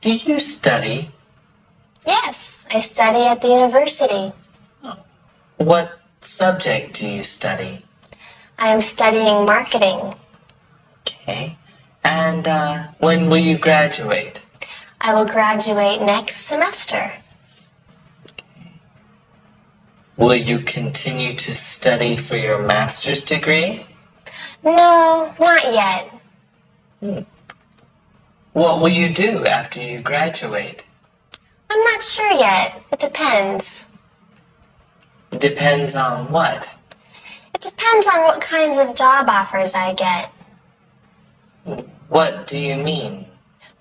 Do you study? Yes, I study at the university. What subject do you study? I am studying marketing. Okay. And when will you graduate? I will graduate next semester. Will you continue to study for your master's degree? No, not yet. What will you do after you graduate? I'm not sure yet. It depends. Depends on what? It depends on what kinds of job offers I get. What do you mean?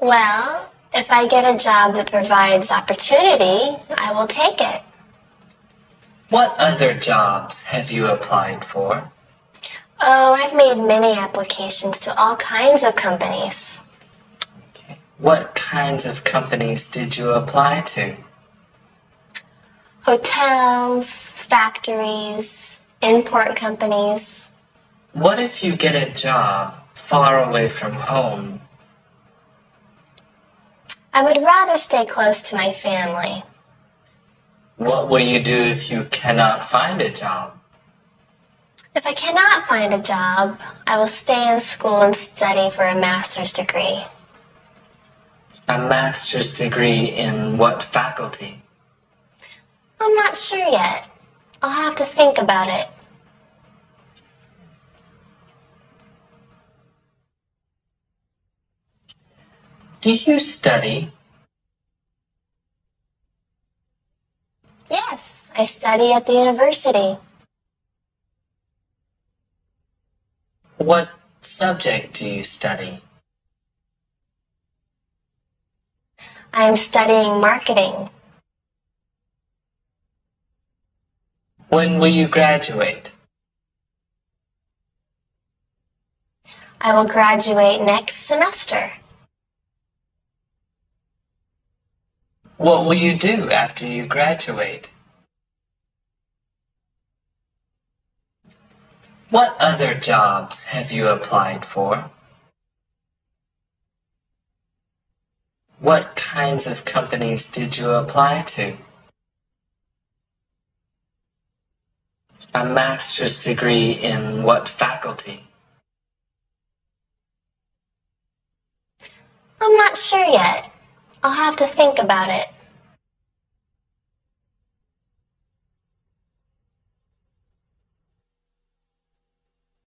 Well, if I get a job that provides opportunity, I will take it. What other jobs have you applied for? Oh, I've made many applications to all kinds of companies. Okay. What kinds of companies did you apply to? Hotels, factories, import companies. What if you get a job far away from home? I would rather stay close to my family. What will you do if you cannot find a job? If I cannot find a job, I will stay in school and study for a master's degree. A master's degree in what faculty? I'm not sure yet. I'll have to think about it. Do you study? Yes, I study at the university. What subject do you study? I am studying marketing. When will you graduate? I will graduate next semester. What will you do after you graduate? What other jobs have you applied for? What kinds of companies did you apply to? A master's degree in what faculty? I'm not sure yet. I'll have to think about it.